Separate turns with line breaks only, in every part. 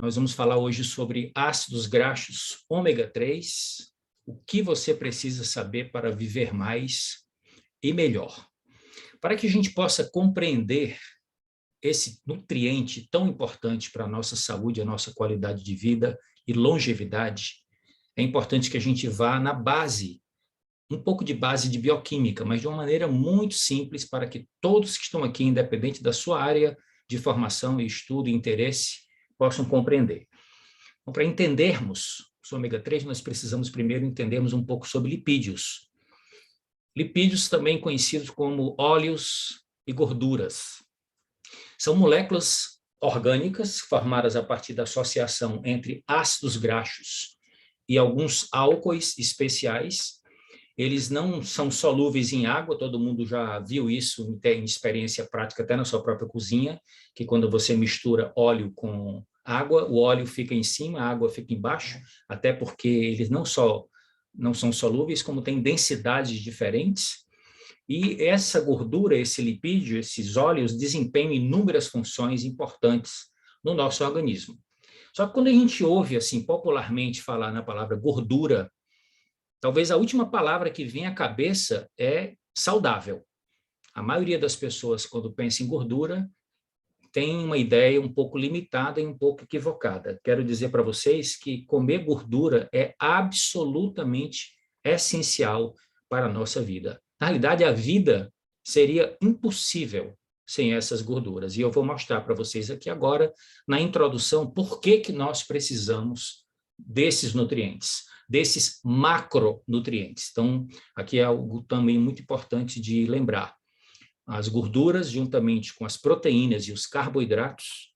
Nós vamos falar hoje sobre ácidos graxos ômega 3, o que você precisa saber para viver mais e melhor. Para que a gente possa compreender esse nutriente tão importante para a nossa saúde, a nossa qualidade de vida e longevidade, é importante que a gente vá na base, um pouco de base de bioquímica, mas de uma maneira muito simples para que todos que estão aqui, independente da sua área de formação, estudo e interesse, possam compreender. Então, para entendermos o ômega 3, nós precisamos primeiro entendermos um pouco sobre lipídios. Lipídios, também conhecidos como óleos e gorduras, são moléculas orgânicas formadas a partir da associação entre ácidos graxos e alguns álcoois especiais. Eles não são solúveis em água, todo mundo já viu isso em experiência prática, até na sua própria cozinha, que quando você mistura óleo com água, o óleo fica em cima, a água fica embaixo, até porque eles não só não são solúveis, como têm densidades diferentes. E essa gordura, esse lipídio, esses óleos desempenham inúmeras funções importantes no nosso organismo. Só que quando a gente ouve assim popularmente falar na palavra gordura, talvez a última palavra que vem à cabeça é saudável. A maioria das pessoas, quando pensa em gordura, tem uma ideia um pouco limitada e um pouco equivocada. Quero dizer para vocês que comer gordura é absolutamente essencial para a nossa vida. Na realidade, a vida seria impossível sem essas gorduras. E eu vou mostrar para vocês aqui agora, na introdução, por que nós precisamos desses nutrientes, desses macronutrientes. Então, aqui é algo também muito importante de lembrar. As gorduras, juntamente com as proteínas e os carboidratos,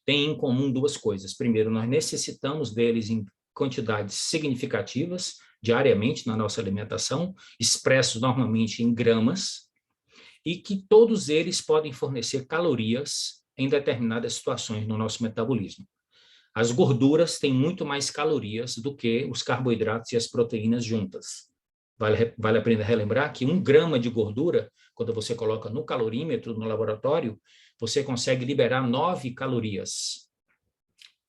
têm em comum duas coisas. Primeiro, nós necessitamos deles em quantidades significativas, diariamente, na nossa alimentação, expressos normalmente em gramas, e que todos eles podem fornecer calorias em determinadas situações no nosso metabolismo. As gorduras têm muito mais calorias do que os carboidratos e as proteínas juntas. Vale a pena relembrar que 1 grama de gordura, quando você coloca no calorímetro, no laboratório, você consegue liberar 9 calorias.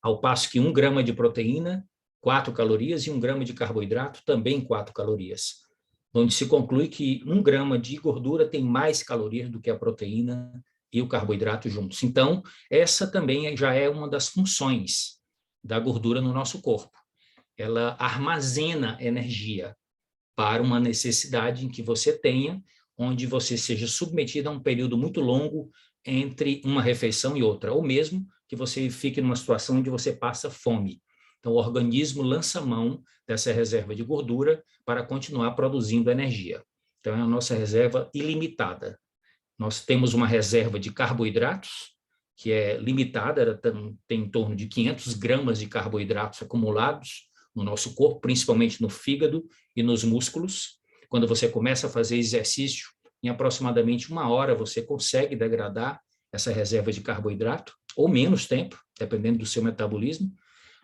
Ao passo que 1 grama de proteína, 4 calorias, e 1 grama de carboidrato, também 4 calorias. Onde se conclui que 1 grama de gordura tem mais calorias do que a proteína e o carboidrato juntos. Então, essa também já é uma das funções da gordura no nosso corpo. Ela armazena energia para uma necessidade em que você tenha, onde você seja submetido a um período muito longo entre uma refeição e outra, ou mesmo que você fique numa situação onde você passa fome. Então, o organismo lança mão dessa reserva de gordura para continuar produzindo energia. Então, é a nossa reserva ilimitada. Nós temos uma reserva de carboidratos, que é limitada, ela tem em torno de 500 gramas de carboidratos acumulados no nosso corpo, principalmente no fígado e nos músculos. Quando você começa a fazer exercício, em aproximadamente 1 hora você consegue degradar essa reserva de carboidrato, ou menos tempo, dependendo do seu metabolismo,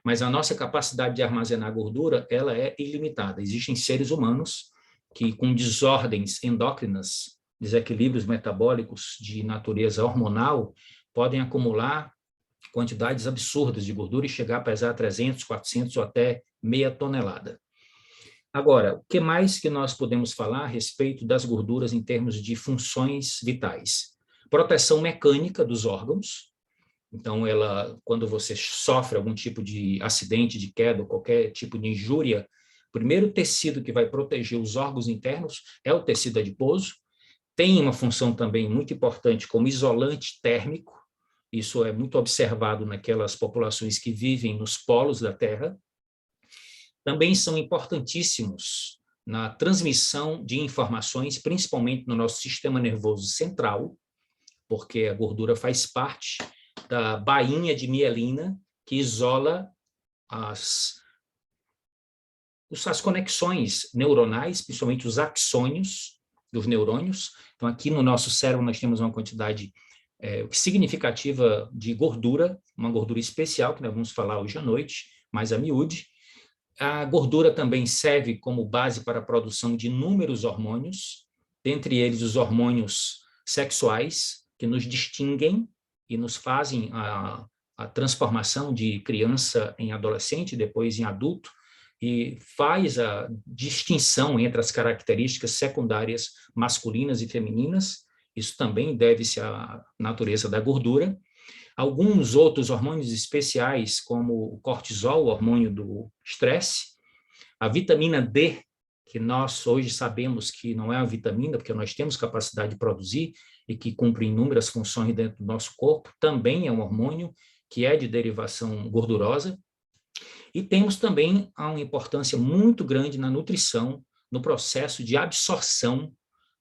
mas a nossa capacidade de armazenar gordura, ela é ilimitada. Existem seres humanos que, com desordens endócrinas, desequilíbrios metabólicos de natureza hormonal, podem acumular quantidades absurdas de gordura e chegar a pesar 300, 400 ou até meia tonelada. Agora, o que mais que nós podemos falar a respeito das gorduras em termos de funções vitais? Proteção mecânica dos órgãos. Então, quando você sofre algum tipo de acidente, de queda, ou qualquer tipo de injúria, o primeiro tecido que vai proteger os órgãos internos é o tecido adiposo. Tem uma função também muito importante como isolante térmico. Isso é muito observado naquelas populações que vivem nos polos da Terra. Também são importantíssimos na transmissão de informações, principalmente no nosso sistema nervoso central, porque a gordura faz parte da bainha de mielina que isola as conexões neuronais, principalmente os axônios dos neurônios. Então, aqui no nosso cérebro nós temos uma quantidade significativa de gordura, uma gordura especial, que nós vamos falar hoje à noite, mais a miúde. A gordura também serve como base para a produção de inúmeros hormônios, dentre eles os hormônios sexuais, que nos distinguem e nos fazem a transformação de criança em adolescente, depois em adulto, e faz a distinção entre as características secundárias masculinas e femininas. Isso também deve-se à natureza da gordura. Alguns outros hormônios especiais, como o cortisol, o hormônio do estresse, a vitamina D, que nós hoje sabemos que não é uma vitamina, porque nós temos capacidade de produzir e que cumpre inúmeras funções dentro do nosso corpo, também é um hormônio que é de derivação gordurosa. E temos também uma importância muito grande na nutrição, no processo de absorção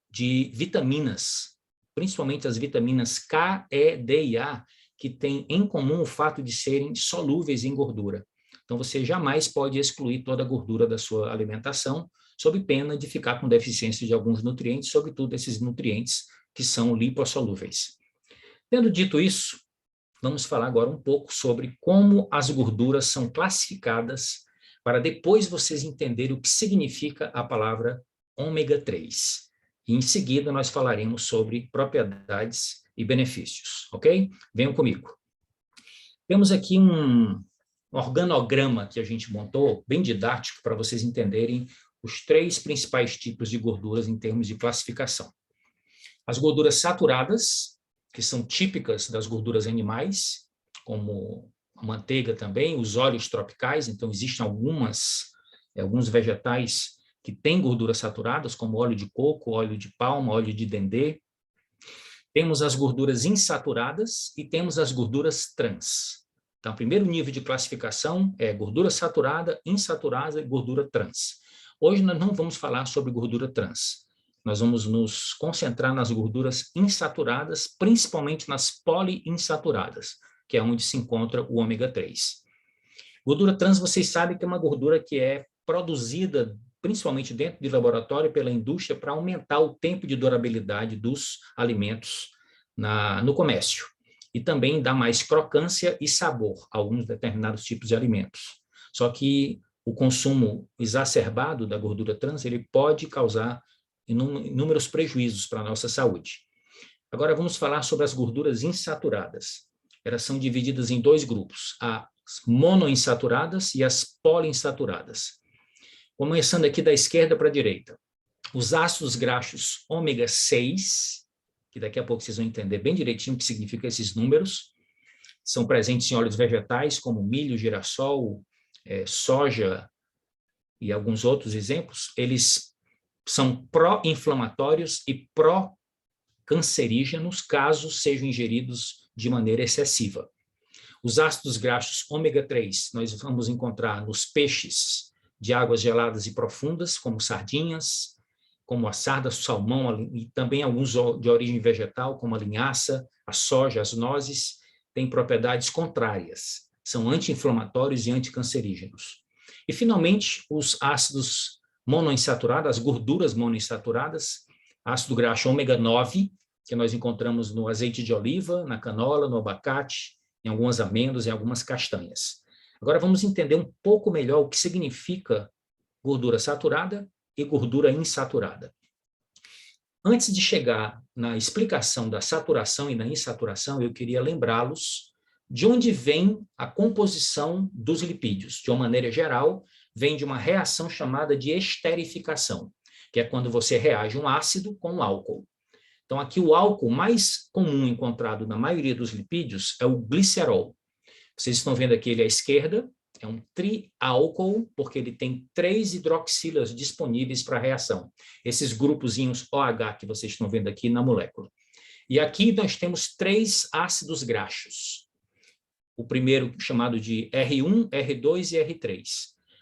de vitaminas, principalmente as vitaminas K, E, D e A, que têm em comum o fato de serem solúveis em gordura. Então, você jamais pode excluir toda a gordura da sua alimentação, sob pena de ficar com deficiência de alguns nutrientes, sobretudo esses nutrientes que são lipossolúveis. Tendo dito isso, vamos falar agora um pouco sobre como as gorduras são classificadas, para depois vocês entenderem o que significa a palavra ômega 3. E em seguida nós falaremos sobre propriedades e benefícios, ok? Venham comigo. Temos aqui um organograma que a gente montou, bem didático, para vocês entenderem os 3 principais tipos de gorduras em termos de classificação. As gorduras saturadas, que são típicas das gorduras animais, como a manteiga também, os óleos tropicais, então existem alguns vegetais que têm gorduras saturadas, como óleo de coco, óleo de palma, óleo de dendê. Temos as gorduras insaturadas e temos as gorduras trans. Então, o primeiro nível de classificação é gordura saturada, insaturada e gordura trans. Hoje nós não vamos falar sobre gordura trans. Nós vamos nos concentrar nas gorduras insaturadas, principalmente nas poliinsaturadas, que é onde se encontra o ômega 3. Gordura trans, vocês sabem que é uma gordura que é produzida principalmente dentro de laboratório pela indústria para aumentar o tempo de durabilidade dos alimentos no comércio. E também dá mais crocância e sabor a alguns determinados tipos de alimentos. Só que o consumo exacerbado da gordura trans, ele pode causar inúmeros prejuízos para a nossa saúde. Agora vamos falar sobre as gorduras insaturadas. Elas são divididas em 2 grupos, as monoinsaturadas e as poliinsaturadas. Começando aqui da esquerda para a direita. Os ácidos graxos ômega 6, que daqui a pouco vocês vão entender bem direitinho o que significam esses números, são presentes em óleos vegetais, como milho, girassol, soja e alguns outros exemplos. Eles são pró-inflamatórios e pró-cancerígenos, caso sejam ingeridos de maneira excessiva. Os ácidos graxos ômega 3 nós vamos encontrar nos peixes de águas geladas e profundas, como sardinhas, como a sarda, salmão, e também alguns de origem vegetal, como a linhaça, a soja, as nozes, têm propriedades contrárias, são anti-inflamatórios e anticancerígenos. E, finalmente, os ácidos monoinsaturados, as gorduras monoinsaturadas, ácido graxo ômega 9, que nós encontramos no azeite de oliva, na canola, no abacate, em algumas amêndoas e algumas castanhas. Agora vamos entender um pouco melhor o que significa gordura saturada e gordura insaturada. Antes de chegar na explicação da saturação e da insaturação, eu queria lembrá-los de onde vem a composição dos lipídios. De uma maneira geral, vem de uma reação chamada de esterificação, que é quando você reage um ácido com um álcool. Então, aqui o álcool mais comum encontrado na maioria dos lipídios é o glicerol. Vocês estão vendo aqui ele à esquerda, é um triálcool, porque ele tem 3 hidroxilas disponíveis para a reação. Esses grupozinhos OH que vocês estão vendo aqui na molécula. E aqui nós temos 3 ácidos graxos. O primeiro chamado de R1, R2 e R3.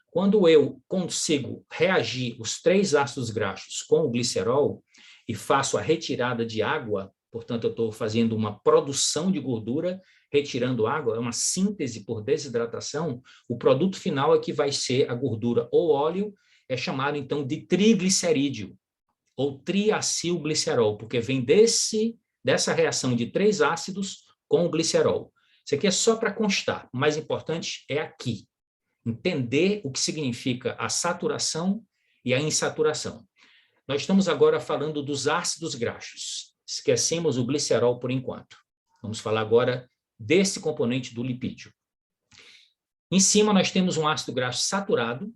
Quando eu consigo reagir os 3 ácidos graxos com o glicerol e faço a retirada de água, portanto, eu estou fazendo uma produção de gordura, retirando água, é uma síntese por desidratação, o produto final é que vai ser a gordura ou óleo, é chamado, então, de triglicerídeo, ou triacilglicerol, porque vem dessa reação de 3 ácidos com o glicerol. Isso aqui é só para constar, o mais importante é aqui, entender o que significa a saturação e a insaturação. Nós estamos agora falando dos ácidos graxos. Esquecemos o glicerol por enquanto. Vamos falar agora desse componente do lipídio. Em cima nós temos um ácido graxo saturado,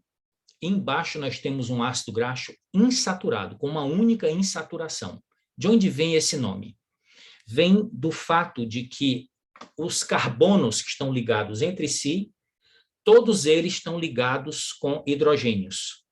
embaixo nós temos um ácido graxo insaturado, com uma única insaturação. De onde vem esse nome? Vem do fato de que os carbonos que estão ligados entre si, todos eles estão ligados com hidrogênios.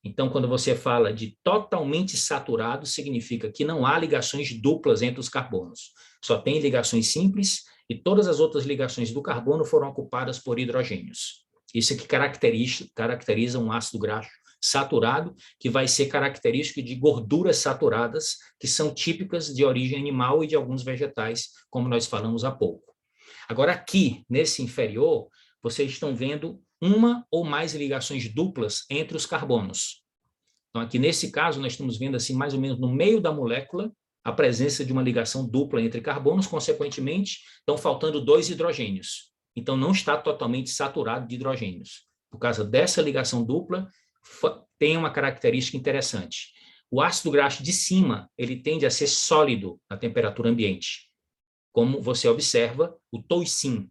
Então, quando você fala de totalmente saturado, significa que não há ligações duplas entre os carbonos. Só tem ligações simples e todas as outras ligações do carbono foram ocupadas por hidrogênios. Isso é que caracteriza um ácido graxo saturado, que vai ser característico de gorduras saturadas, que são típicas de origem animal e de alguns vegetais, como nós falamos há pouco. Agora, aqui, nesse inferior, vocês estão vendo uma ou mais ligações duplas entre os carbonos. Então, aqui nesse caso, nós estamos vendo assim, mais ou menos no meio da molécula, a presença de uma ligação dupla entre carbonos, consequentemente, estão faltando 2 hidrogênios. Então, não está totalmente saturado de hidrogênios. Por causa dessa ligação dupla, tem uma característica interessante. O ácido graxo de cima, ele tende a ser sólido na temperatura ambiente. Como você observa, o toicin,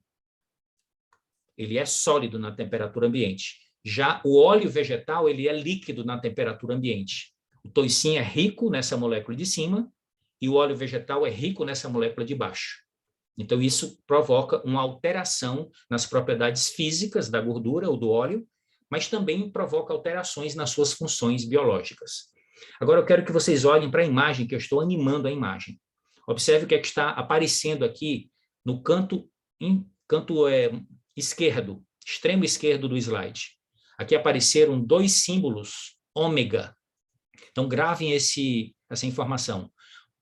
ele é sólido na temperatura ambiente. Já o óleo vegetal, ele é líquido na temperatura ambiente. O toicin é rico nessa molécula de cima e o óleo vegetal é rico nessa molécula de baixo. Então, isso provoca uma alteração nas propriedades físicas da gordura ou do óleo, mas também provoca alterações nas suas funções biológicas. Agora, eu quero que vocês olhem para a imagem, que eu estou animando a imagem. Observe o que é que está aparecendo aqui no canto esquerdo, extremo esquerdo do slide. Aqui apareceram 2 símbolos ômega. Então, gravem essa informação.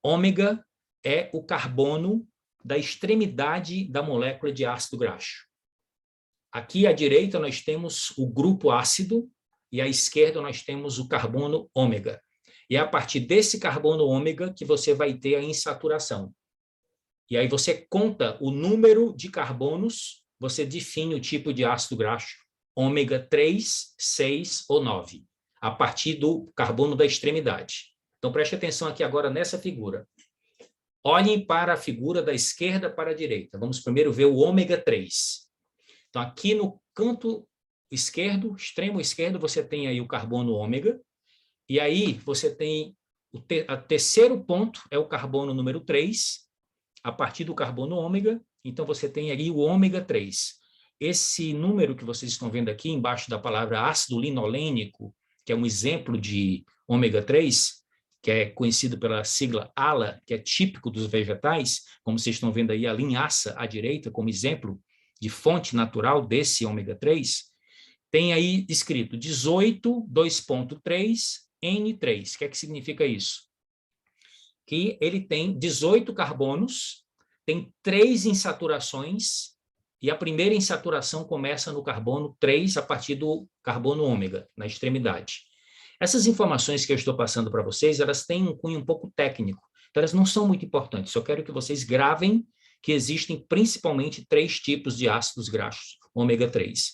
Ômega é o carbono da extremidade da molécula de ácido graxo. Aqui à direita nós temos o grupo ácido e à esquerda nós temos o carbono ômega. E é a partir desse carbono ômega que você vai ter a insaturação. E aí você conta o número de carbonos, você define o tipo de ácido graxo, ômega 3, 6 ou 9, a partir do carbono da extremidade. Então preste atenção aqui agora nessa figura. Olhem para a figura da esquerda para a direita. Vamos primeiro ver o ômega 3. Então, aqui no canto esquerdo, extremo esquerdo, você tem aí o carbono ômega, e aí você tem o terceiro ponto, é o carbono número 3, a partir do carbono ômega, então você tem aí o ômega 3. Esse número que vocês estão vendo aqui, embaixo da palavra ácido linolênico, que é um exemplo de ômega 3, que é conhecido pela sigla ALA, que é típico dos vegetais, como vocês estão vendo aí a linhaça à direita, como exemplo de fonte natural desse ômega 3, tem aí escrito 18, 2.3, N3. O que é que significa isso? Que ele tem 18 carbonos, tem 3 insaturações, e a primeira insaturação começa no carbono 3, a partir do carbono ômega, na extremidade. Essas informações que eu estou passando para vocês, elas têm um cunho um pouco técnico, então elas não são muito importantes, só quero que vocês gravem que existem principalmente 3 tipos de ácidos graxos, ômega 3,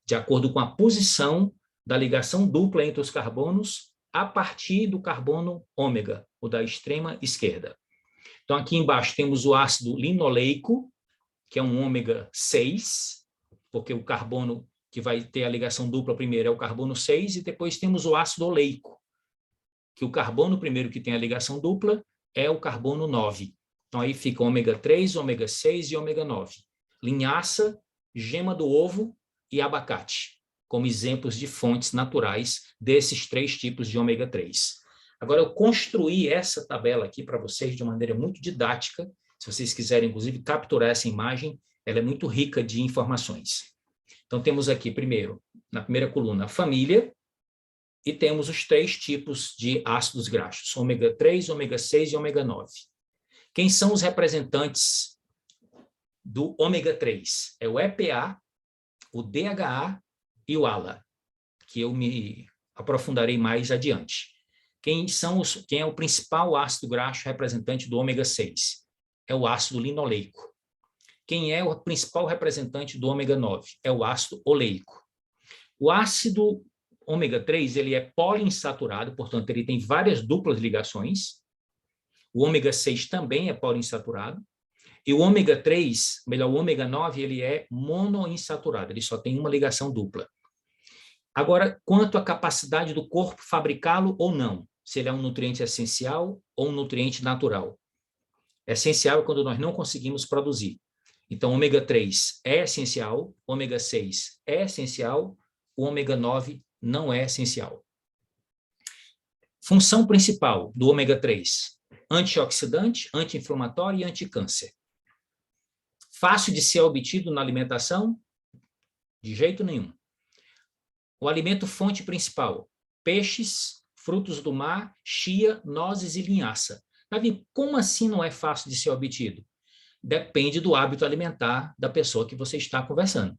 de acordo com a posição da ligação dupla entre os carbonos a partir do carbono ômega, o da extrema esquerda. Então, aqui embaixo temos o ácido linoleico, que é um ômega 6, porque o carbono que vai ter a ligação dupla primeiro é o carbono 6, e depois temos o ácido oleico, que o carbono primeiro que tem a ligação dupla é o carbono 9. Então, aí fica ômega 3, ômega 6 e ômega 9. Linhaça, gema do ovo e abacate, como exemplos de fontes naturais desses 3 tipos de ômega 3. Agora, eu construí essa tabela aqui para vocês de uma maneira muito didática. Se vocês quiserem, inclusive, capturar essa imagem, ela é muito rica de informações. Então, temos aqui, primeiro, na primeira coluna, a família, e temos os 3 tipos de ácidos graxos, ômega 3, ômega 6 e ômega 9. Quem são os representantes do ômega 3? É o EPA, o DHA e o ALA, que eu me aprofundarei mais adiante. Quem é o principal ácido graxo representante do ômega 6? É o ácido linoleico. Quem é o principal representante do ômega 9? É o ácido oleico. O ácido ômega 3, ele é poliinsaturado, portanto, ele tem várias duplas ligações. O ômega 6 também é poliinsaturado. E o ômega 3, melhor, o ômega 9, ele é monoinsaturado, ele só tem uma ligação dupla. Agora, quanto à capacidade do corpo fabricá-lo ou não, se ele é um nutriente essencial ou um nutriente natural. Essencial é quando nós não conseguimos produzir. Então, ômega 3 é essencial, ômega 6 é essencial, o ômega 9 não é essencial. Função principal do ômega 3, antioxidante, anti-inflamatório e anticâncer. Fácil de ser obtido na alimentação? De jeito nenhum. O alimento fonte principal, peixes, frutos do mar, chia, nozes e linhaça. Davi, como assim não é fácil de ser obtido? Depende do hábito alimentar da pessoa que você está conversando.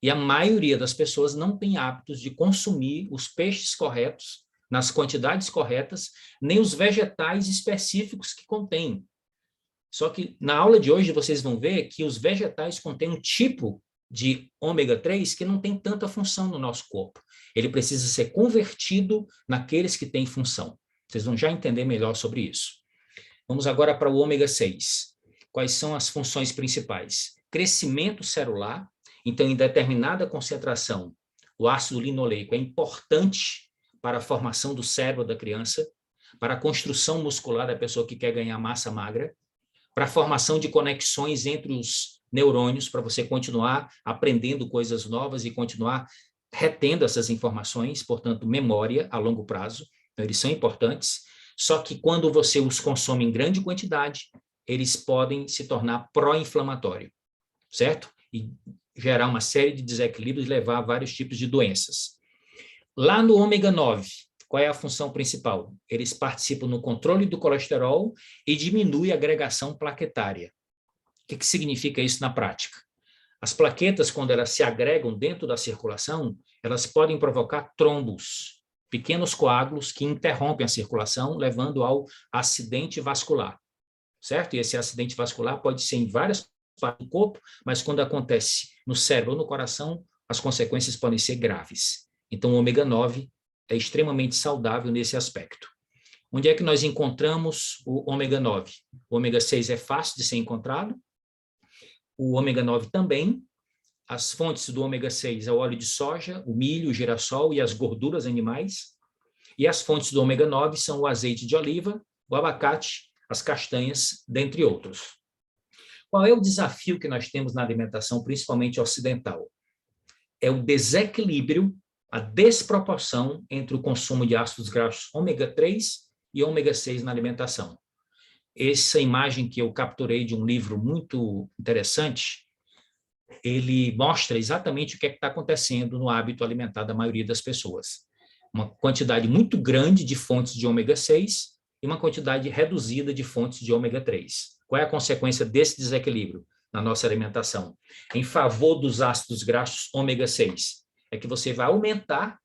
E a maioria das pessoas não tem hábitos de consumir os peixes corretos, nas quantidades corretas, nem os vegetais específicos que contêm. Só que na aula de hoje vocês vão ver que os vegetais contêm um tipo de ômega 3 que não tem tanta função no nosso corpo. Ele precisa ser convertido naqueles que têm função. Vocês vão já entender melhor sobre isso. Vamos agora para o ômega 6. Quais são as funções principais? Crescimento celular. Então, em determinada concentração, o ácido linoleico é importante para a formação do cérebro da criança, para a construção muscular da pessoa que quer ganhar massa magra, para a formação de conexões entre os neurônios, para você continuar aprendendo coisas novas e continuar retendo essas informações, portanto, memória a longo prazo. Então, eles são importantes, só que quando você os consome em grande quantidade, eles podem se tornar pró-inflamatório, certo? E gerar uma série de desequilíbrios e levar a vários tipos de doenças. Lá no ômega 9, qual é a função principal? Eles participam no controle do colesterol e diminuem a agregação plaquetária. O que significa isso na prática? As plaquetas, quando elas se agregam dentro da circulação, elas podem provocar trombos, pequenos coágulos que interrompem a circulação, levando ao acidente vascular, certo? E esse acidente vascular pode ser em várias partes do corpo, mas quando acontece no cérebro ou no coração, as consequências podem ser graves. Então, o ômega 9 é extremamente saudável nesse aspecto. Onde é que nós encontramos o ômega 9? O ômega 6 é fácil de ser encontrado, o ômega 9 também. As fontes do ômega 6 é o óleo de soja, o milho, o girassol e as gorduras animais. E as fontes do ômega 9 são o azeite de oliva, o abacate, as castanhas, dentre outros. Qual é o desafio que nós temos na alimentação, principalmente ocidental? É o desequilíbrio, a desproporção entre o consumo de ácidos graxos ômega 3 e ômega 6 na alimentação. Essa imagem que eu capturei de um livro muito interessante, ele mostra exatamente o que é que está acontecendo no hábito alimentar da maioria das pessoas. Uma quantidade muito grande de fontes de ômega 6 e uma quantidade reduzida de fontes de ômega 3. Qual é a consequência desse desequilíbrio na nossa alimentação? Em favor dos ácidos graxos ômega 6, é que você vai aumentar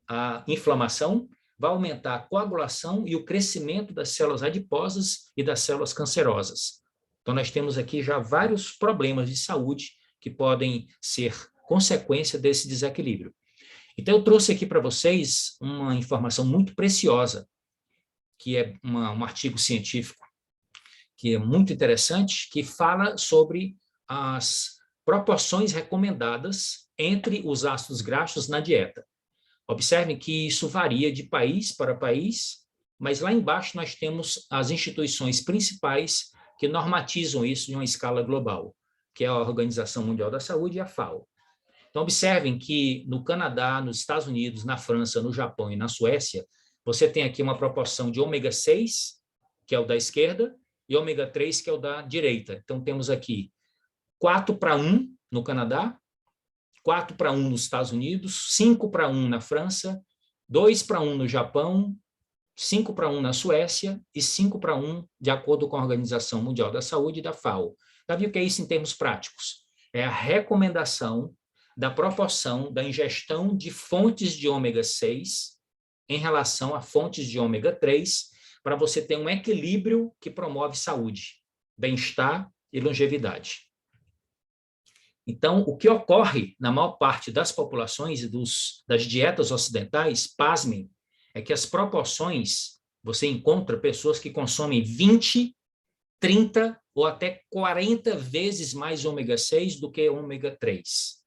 a inflamação, vai aumentar a coagulação e o crescimento das células adiposas e das células cancerosas. Então, nós temos aqui já vários problemas de saúde que podem ser consequência desse desequilíbrio. Então, eu trouxe aqui para vocês uma informação muito preciosa, que é um artigo científico, que é muito interessante, que fala sobre as proporções recomendadas entre os ácidos graxos na dieta. Observem que isso varia de país para país, mas lá embaixo nós temos as instituições principais que normatizam isso em uma escala global, que é a Organização Mundial da Saúde e a FAO. Então, observem que no Canadá, nos Estados Unidos, na França, no Japão e na Suécia, você tem aqui uma proporção de ômega 6, que é o da esquerda, e ômega 3, que é o da direita. Então, temos aqui 4:1 no Canadá, 4:1 nos Estados Unidos, 5:1 na França, 2:1 no Japão, 5:1 na Suécia e 5:1 de acordo com a Organização Mundial da Saúde e da FAO. Davi, o que é isso em termos práticos? É a recomendação da proporção da ingestão de fontes de ômega 6 em relação a fontes de ômega 3, para você ter um equilíbrio que promove saúde, bem-estar e longevidade. Então, o que ocorre na maior parte das populações e das dietas ocidentais, pasmem, é que as proporções, você encontra pessoas que consomem 20 30 ou até 40 vezes mais ômega 6 do que ômega 3.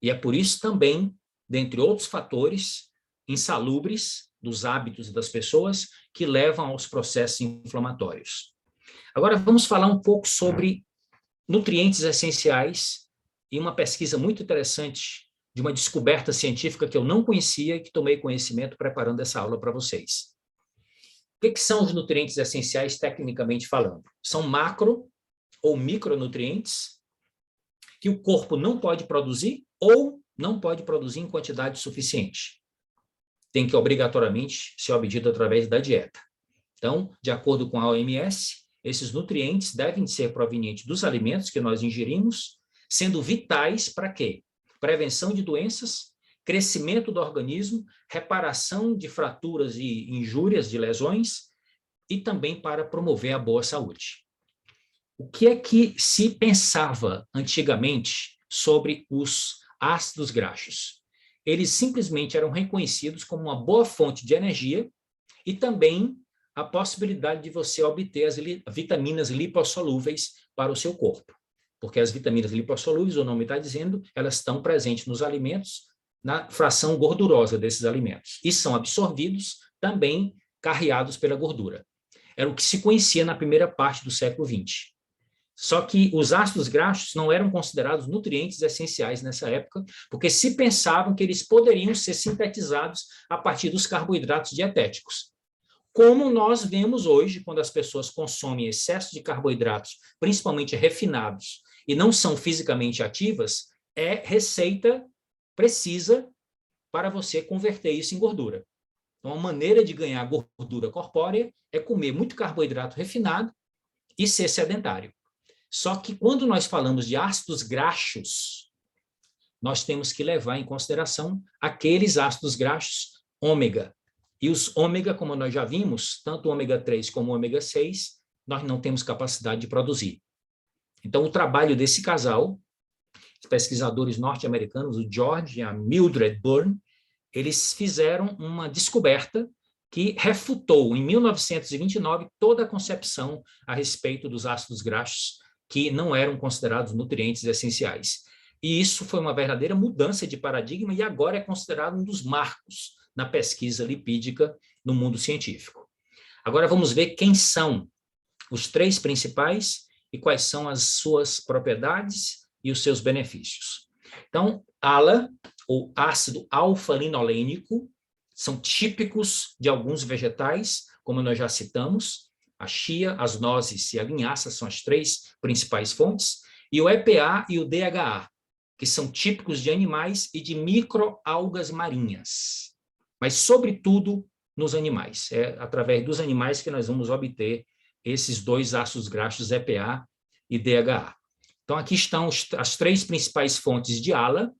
E é por isso também, dentre outros fatores insalubres dos hábitos das pessoas, que levam aos processos inflamatórios. Agora vamos falar um pouco sobre nutrientes essenciais e uma pesquisa muito interessante de uma descoberta científica que eu não conhecia e que tomei conhecimento preparando essa aula para vocês. O que são os nutrientes essenciais, tecnicamente falando? São macro ou micronutrientes que o corpo não pode produzir ou não pode produzir em quantidade suficiente. Tem que obrigatoriamente ser obtido através da dieta. Então, de acordo com a OMS, esses nutrientes devem ser provenientes dos alimentos que nós ingerimos, sendo vitais para quê? Prevenção de doenças, crescimento do organismo, reparação de fraturas e injúrias de lesões e também para promover a boa saúde. O que é que se pensava antigamente sobre os ácidos graxos? Eles simplesmente eram reconhecidos como uma boa fonte de energia e também a possibilidade de você obter as vitaminas lipossolúveis para o seu corpo. Porque as vitaminas lipossolúveis, o nome está dizendo, elas estão presentes nos alimentos, na fração gordurosa desses alimentos, e são absorvidos também carreados pela gordura. Era o que se conhecia na primeira parte do século XX. Só que os ácidos graxos não eram considerados nutrientes essenciais nessa época, porque se pensavam que eles poderiam ser sintetizados a partir dos carboidratos dietéticos. Como nós vemos hoje, quando as pessoas consomem excesso de carboidratos, principalmente refinados, e não são fisicamente ativas, é receita precisa para você converter isso em gordura. Então, a maneira de ganhar gordura corpórea é comer muito carboidrato refinado e ser sedentário. Só que quando nós falamos de ácidos graxos, nós temos que levar em consideração aqueles ácidos graxos ômega. E os ômega, como nós já vimos, tanto o ômega 3 como o ômega 6, nós não temos capacidade de produzir. Então, o trabalho desse casal, os pesquisadores norte-americanos, o George e a Mildred Byrne, eles fizeram uma descoberta que refutou, em 1929, toda a concepção a respeito dos ácidos graxos que não eram considerados nutrientes essenciais. E isso foi uma verdadeira mudança de paradigma e agora é considerado um dos marcos na pesquisa lipídica no mundo científico. Agora vamos ver quem são os três principais e quais são as suas propriedades e os seus benefícios. Então, ALA, ou ácido alfa-linolênico, são típicos de alguns vegetais, como nós já citamos. A chia, as nozes e a linhaça são as três principais fontes, e o EPA e o DHA, que são típicos de animais e de microalgas marinhas, mas, sobretudo, nos animais. É através dos animais que nós vamos obter esses dois ácidos graxos EPA e DHA. Então, aqui estão as três principais fontes de ALA.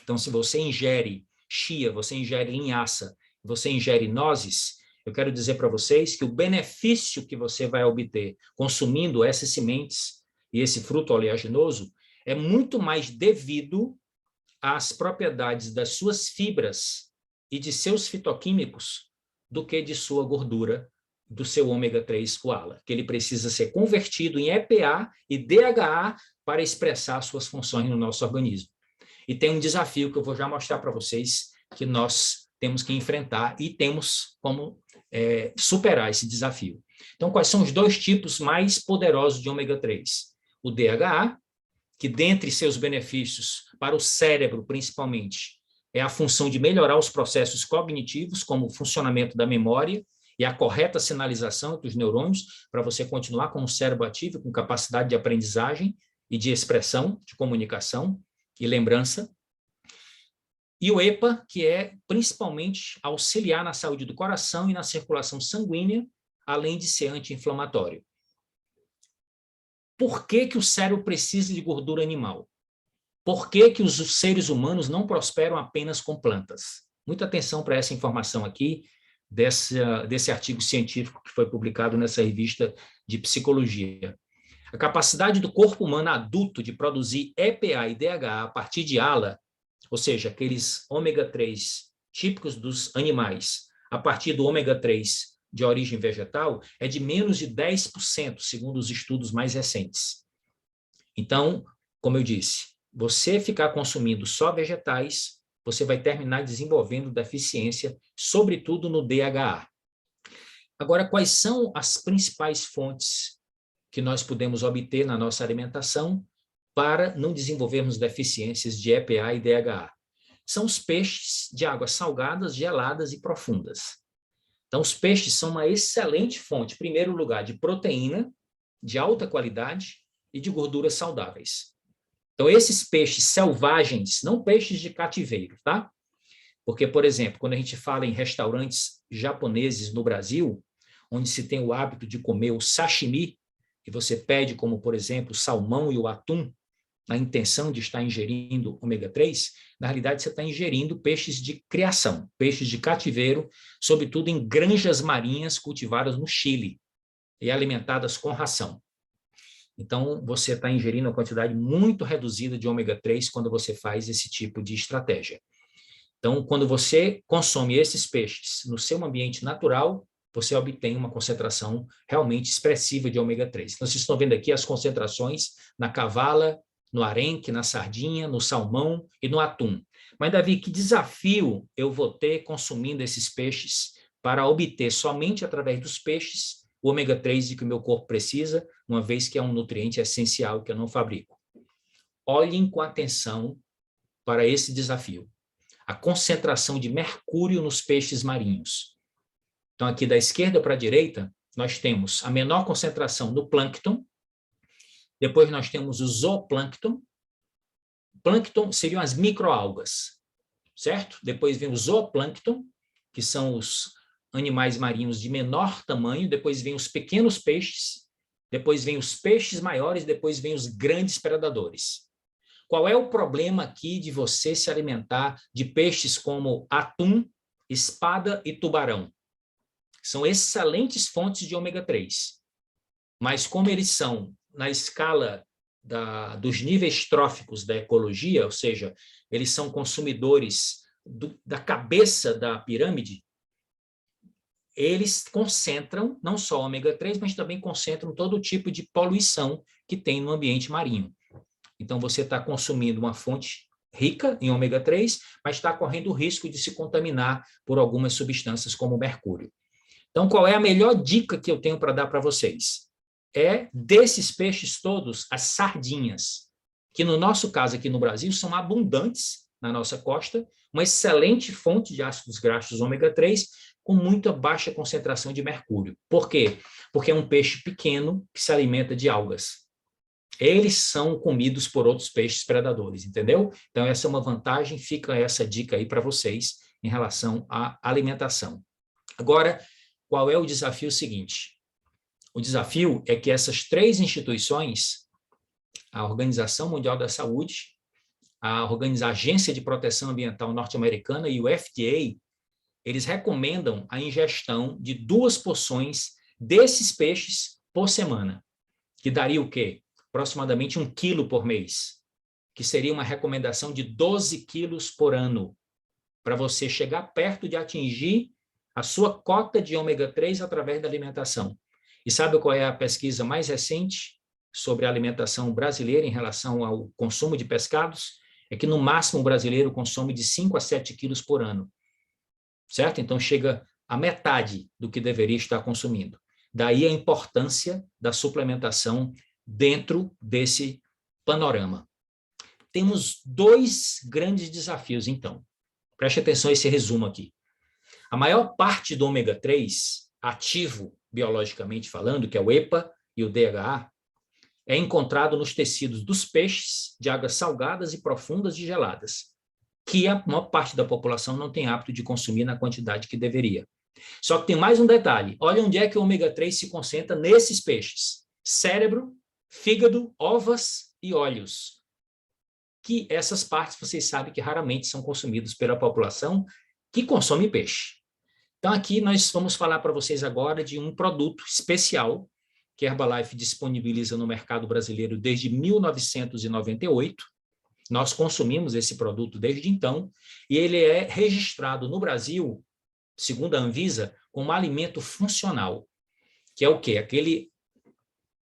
Então, se você ingere chia, você ingere linhaça, você ingere nozes, eu quero dizer para vocês que o benefício que você vai obter consumindo essas sementes e esse fruto oleaginoso é muito mais devido às propriedades das suas fibras e de seus fitoquímicos do que de sua gordura, do seu ômega 3, o ALA, que ele precisa ser convertido em EPA e DHA para expressar suas funções no nosso organismo. E tem um desafio que eu vou já mostrar para vocês que nós temos que enfrentar e temos como superar esse desafio. Então, quais são os dois tipos mais poderosos de ômega 3? O DHA, que dentre seus benefícios para o cérebro, principalmente, é a função de melhorar os processos cognitivos, como o funcionamento da memória e a correta sinalização entre os neurônios, para você continuar com o cérebro ativo, com capacidade de aprendizagem e de expressão, de comunicação e lembrança. E o EPA, que é principalmente auxiliar na saúde do coração e na circulação sanguínea, além de ser anti-inflamatório. Por que que o cérebro precisa de gordura animal? Por que que os seres humanos não prosperam apenas com plantas? Muita atenção para essa informação aqui, desse artigo científico que foi publicado nessa revista de psicologia. A capacidade do corpo humano adulto de produzir EPA e DHA a partir de ALA, ou seja, aqueles ômega 3 típicos dos animais, a partir do ômega 3 de origem vegetal é de menos de 10%, segundo os estudos mais recentes. Então, como eu disse, você ficar consumindo só vegetais, você vai terminar desenvolvendo deficiência, sobretudo no DHA. Agora, quais são as principais fontes que nós podemos obter na nossa alimentação para não desenvolvermos deficiências de EPA e DHA? São os peixes de águas salgadas, geladas e profundas. Então, os peixes são uma excelente fonte, em primeiro lugar, de proteína, de alta qualidade e de gorduras saudáveis. Então, esses peixes selvagens, não peixes de cativeiro, tá? Porque, por exemplo, quando a gente fala em restaurantes japoneses no Brasil, onde se tem o hábito de comer o sashimi, e você pede como, por exemplo, o salmão e o atum, na intenção de estar ingerindo ômega 3, na realidade você está ingerindo peixes de criação, peixes de cativeiro, sobretudo em granjas marinhas cultivadas no Chile e alimentadas com ração. Então, você está ingerindo uma quantidade muito reduzida de ômega 3 quando você faz esse tipo de estratégia. Então, quando você consome esses peixes no seu ambiente natural, você obtém uma concentração realmente expressiva de ômega 3. Então, vocês estão vendo aqui as concentrações na cavala, no arenque, na sardinha, no salmão e no atum. Mas, Davi, que desafio eu vou ter consumindo esses peixes para obter somente através dos peixes o ômega 3 de que o meu corpo precisa, uma vez que é um nutriente essencial que eu não fabrico? Olhem com atenção para esse desafio. A concentração de mercúrio nos peixes marinhos. Então, aqui da esquerda para a direita, nós temos a menor concentração no plâncton, depois nós temos o zooplâncton. Plâncton seriam as microalgas, certo? Depois vem o zooplâncton, que são os animais marinhos de menor tamanho, depois vem os pequenos peixes, depois vem os peixes maiores, depois vem os grandes predadores. Qual é o problema aqui de você se alimentar de peixes como atum, espada e tubarão? São excelentes fontes de ômega 3, mas como eles são na escala dos níveis tróficos da ecologia, ou seja, eles são consumidores da cabeça da pirâmide, eles concentram não só ômega 3, mas também concentram todo tipo de poluição que tem no ambiente marinho. Então, você está consumindo uma fonte rica em ômega 3, mas está correndo o risco de se contaminar por algumas substâncias como o mercúrio. Então, qual é a melhor dica que eu tenho para dar para vocês? É, desses peixes todos, as sardinhas, que no nosso caso aqui no Brasil são abundantes na nossa costa, uma excelente fonte de ácidos graxos ômega 3, com muita baixa concentração de mercúrio. Por quê? Porque é um peixe pequeno que se alimenta de algas. Eles são comidos por outros peixes predadores, entendeu? Então, essa é uma vantagem, fica essa dica aí para vocês em relação à alimentação. Agora, qual é o desafio seguinte? O desafio é que essas três instituições, a Organização Mundial da Saúde, a Agência de Proteção Ambiental norte-americana e o FDA, eles recomendam a ingestão de 2 porções desses peixes por semana, que daria o quê? Aproximadamente 1 quilo por mês, que seria uma recomendação de 12 quilos por ano, para você chegar perto de atingir a sua cota de ômega 3 através da alimentação. E sabe qual é a pesquisa mais recente sobre a alimentação brasileira em relação ao consumo de pescados? É que, no máximo, o brasileiro consome de 5 a 7 quilos por ano. Certo? Então, chega a metade do que deveria estar consumindo. Daí a importância da suplementação dentro desse panorama. Temos 2 grandes desafios, então. Preste atenção a esse resumo aqui. A maior parte do ômega 3, ativo biologicamente falando, que é o EPA e o DHA, é encontrado nos tecidos dos peixes de águas salgadas e profundas e geladas, que a maior parte da população não tem hábito de consumir na quantidade que deveria. Só que tem mais um detalhe. Olha onde é que o ômega 3 se concentra nesses peixes. Cérebro, fígado, ovas e olhos. Que essas partes vocês sabem que raramente são consumidas pela população que consome peixe. Então, aqui nós vamos falar para vocês agora de um produto especial que a Herbalife disponibiliza no mercado brasileiro desde 1998. Nós consumimos esse produto desde então, e ele é registrado no Brasil, segundo a Anvisa, como alimento funcional, que é o quê? Aquele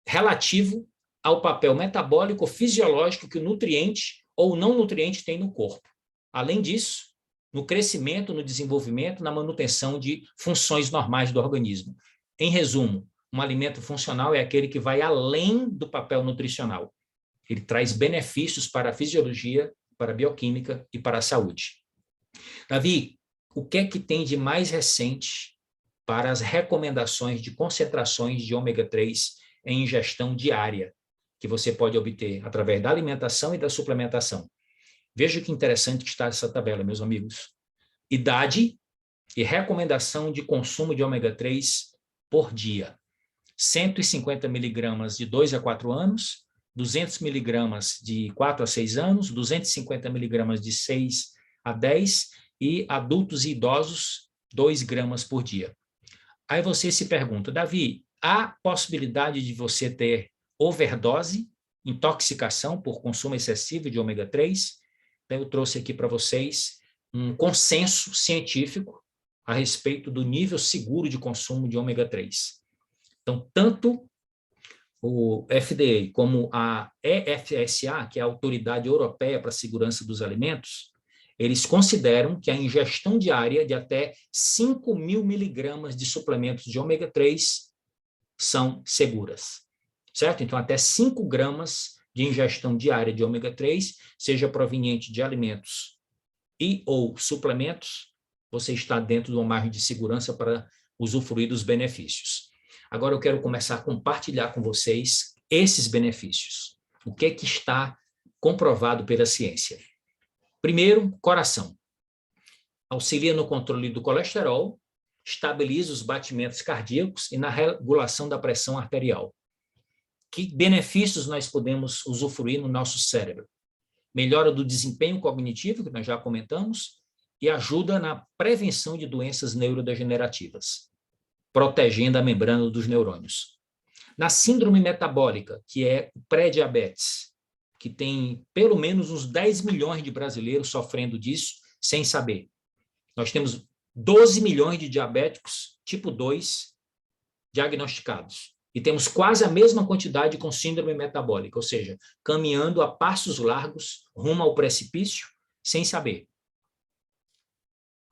relativo ao papel metabólico fisiológico que o nutriente ou não nutriente tem no corpo. Além disso, no crescimento, no desenvolvimento, na manutenção de funções normais do organismo. Em resumo, um alimento funcional é aquele que vai além do papel nutricional. Ele traz benefícios para a fisiologia, para a bioquímica e para a saúde. Davi, o que é que tem de mais recente para as recomendações de concentrações de ômega 3 em ingestão diária, que você pode obter através da alimentação e da suplementação? Veja que interessante que está essa tabela, meus amigos. Idade e recomendação de consumo de ômega 3 por dia. 150 miligramas de 2 a 4 anos, 200 miligramas de 4 a 6 anos, 250 miligramas de 6 a 10 e adultos e idosos, 2 gramas por dia. Aí você se pergunta, Davi, há possibilidade de você ter overdose, intoxicação por consumo excessivo de ômega 3? Então, eu trouxe aqui para vocês um consenso científico a respeito do nível seguro de consumo de ômega 3. Então, tanto o FDA como a EFSA, que é a Autoridade Europeia para a Segurança dos Alimentos, eles consideram que a ingestão diária de até 5.000 miligramas de suplementos de ômega 3 são seguras, certo? Então, até 5 gramas de ingestão diária de ômega 3, seja proveniente de alimentos e ou suplementos, você está dentro de uma margem de segurança para usufruir dos benefícios. Agora eu quero começar a compartilhar com vocês esses benefícios. O que é que está comprovado pela ciência? Primeiro, coração. Auxilia no controle do colesterol, estabiliza os batimentos cardíacos e na regulação da pressão arterial. Que benefícios nós podemos usufruir no nosso cérebro? Melhora do desempenho cognitivo, que nós já comentamos, e ajuda na prevenção de doenças neurodegenerativas, protegendo a membrana dos neurônios. Na síndrome metabólica, que é o pré-diabetes, que tem pelo menos uns 10 milhões de brasileiros sofrendo disso, sem saber. Nós temos 12 milhões de diabéticos tipo 2 diagnosticados. E temos quase a mesma quantidade com síndrome metabólica, ou seja, caminhando a passos largos rumo ao precipício, sem saber.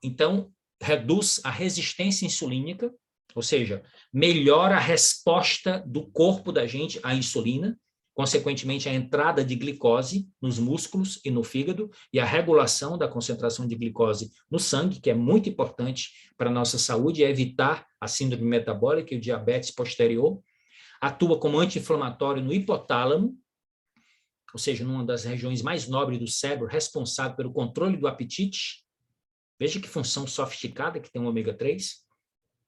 Então, reduz a resistência insulínica, ou seja, melhora a resposta do corpo da gente à insulina, consequentemente a entrada de glicose nos músculos e no fígado e a regulação da concentração de glicose no sangue, que é muito importante para a nossa saúde e evitar a síndrome metabólica e o diabetes posterior. Atua como anti-inflamatório no hipotálamo, ou seja, numa das regiões mais nobres do cérebro, responsável pelo controle do apetite. Veja que função sofisticada que tem o ômega 3.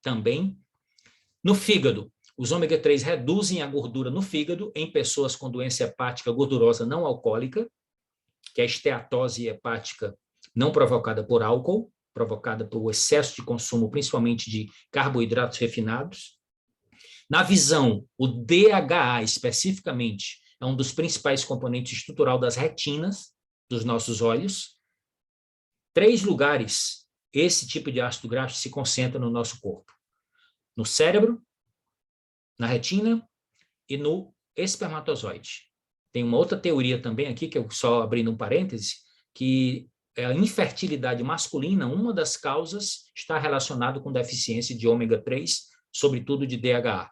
Também. No fígado, os ômega 3 reduzem a gordura no fígado em pessoas com doença hepática gordurosa não alcoólica, que é a esteatose hepática não provocada por álcool, provocada pelo excesso de consumo, principalmente de carboidratos refinados. Na visão, o DHA, especificamente, é um dos principais componentes estrutural das retinas dos nossos olhos. 3 lugares esse tipo de ácido graxo se concentra no nosso corpo. No cérebro, na retina e no espermatozoide. Tem uma outra teoria também aqui, que eu só abrindo um parêntese, que a infertilidade masculina, uma das causas está relacionada com deficiência de ômega 3, sobretudo de DHA.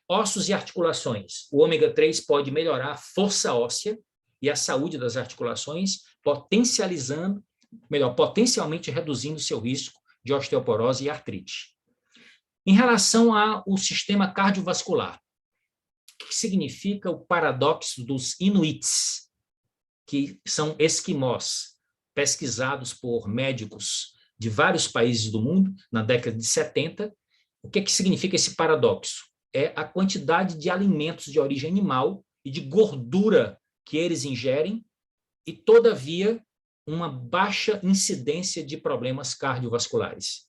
Ossos e articulações. O ômega 3 pode melhorar a força óssea e a saúde das articulações, potencialmente reduzindo seu risco de osteoporose e artrite. Em relação ao sistema cardiovascular, o que significa o paradoxo dos inuits, que são esquimós, pesquisados por médicos de vários países do mundo na década de 70. O que significa esse paradoxo? É a quantidade de alimentos de origem animal e de gordura que eles ingerem e, todavia, uma baixa incidência de problemas cardiovasculares.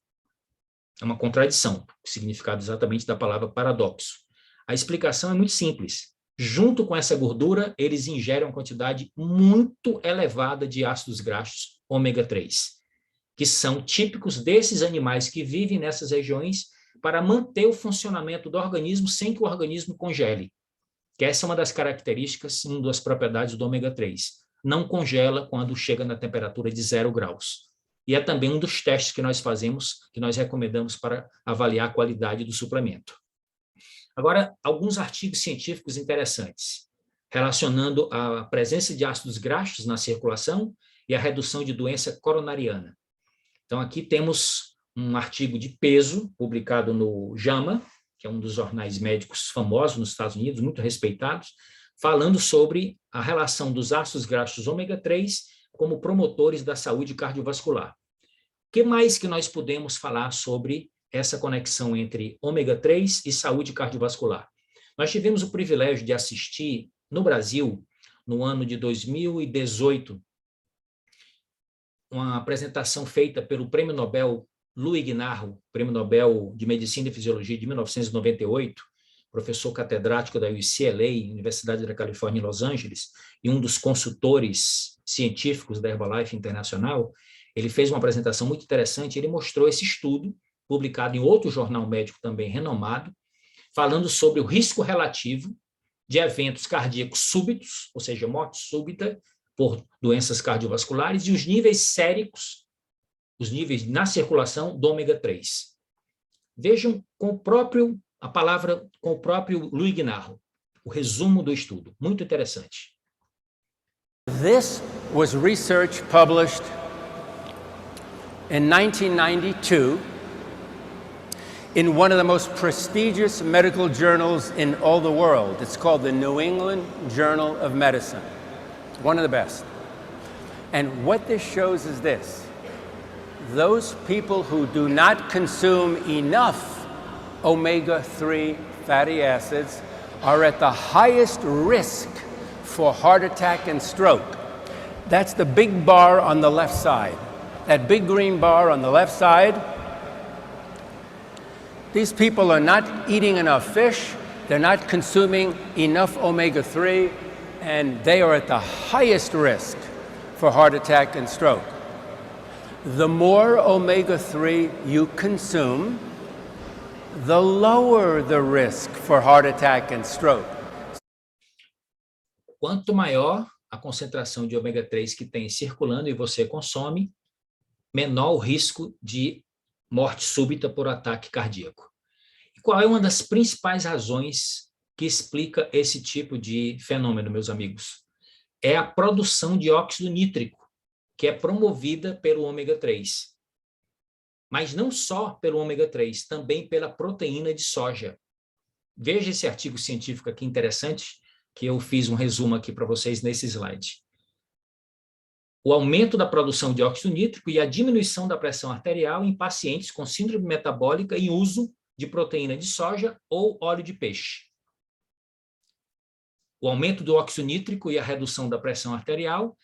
É uma contradição, o significado exatamente da palavra paradoxo. A explicação é muito simples. Junto com essa gordura, eles ingerem uma quantidade muito elevada de ácidos graxos ômega 3. que são típicos desses animais que vivem nessas regiões para manter o funcionamento do organismo sem que o organismo congele. Que essa é uma das características, uma das propriedades do ômega 3. Não congela quando chega na temperatura de 0 graus. E é também um dos testes que nós fazemos, que nós recomendamos para avaliar a qualidade do suplemento. Agora, alguns artigos científicos interessantes, relacionando a presença de ácidos graxos na circulação e a redução de doença coronariana. Então, aqui temos um artigo de peso, publicado no JAMA, que é um dos jornais médicos famosos nos Estados Unidos, muito respeitados, falando sobre a relação dos ácidos graxos ômega 3 como promotores da saúde cardiovascular. O que mais que nós podemos falar sobre essa conexão entre ômega 3 e saúde cardiovascular? Nós tivemos o privilégio de assistir, no Brasil, no ano de 2018, uma apresentação feita pelo Prêmio Nobel Louis Guinarro, Prêmio Nobel de Medicina e Fisiologia de 1998, professor catedrático da UCLA, Universidade da Califórnia em Los Angeles, e um dos consultores científicos da Herbalife Internacional. Ele fez uma apresentação muito interessante, ele mostrou esse estudo, publicado em outro jornal médico também renomado, falando sobre o risco relativo de eventos cardíacos súbitos, ou seja, morte súbita por doenças cardiovasculares, e os níveis séricos, os níveis na circulação do ômega 3. Vejam a palavra com o próprio Louis Guinarro, o resumo do estudo, muito interessante.
This was research published in 1992 in one of the most prestigious medical journals in all the world. It's called the New England Journal of Medicine. One of the best. And what this shows is this. Those people who do not consume enough omega-3 fatty acids are at the highest risk for heart attack and stroke. That's the big bar on the left side. That big green bar on the left side. These people are not eating enough fish, they're not consuming enough omega-3, and they are at the highest risk for heart attack and stroke. The more omega-3 you consume, the lower the risk for heart attack and stroke.
Quanto maior a concentração de ômega 3 que tem circulando e você consome, menor o risco de morte súbita por ataque cardíaco. E qual é uma das principais razões que explica esse tipo de fenômeno, meus amigos? É a produção de óxido nítrico, que é promovida pelo ômega 3. Mas não só pelo ômega 3, também pela proteína de soja. Veja esse artigo científico aqui interessante, que eu fiz um resumo aqui para vocês nesse slide. O aumento da produção de óxido nítrico e a diminuição da pressão arterial em pacientes com síndrome metabólica em uso de proteína de soja ou óleo de peixe. O aumento do óxido nítrico e a redução da pressão arterial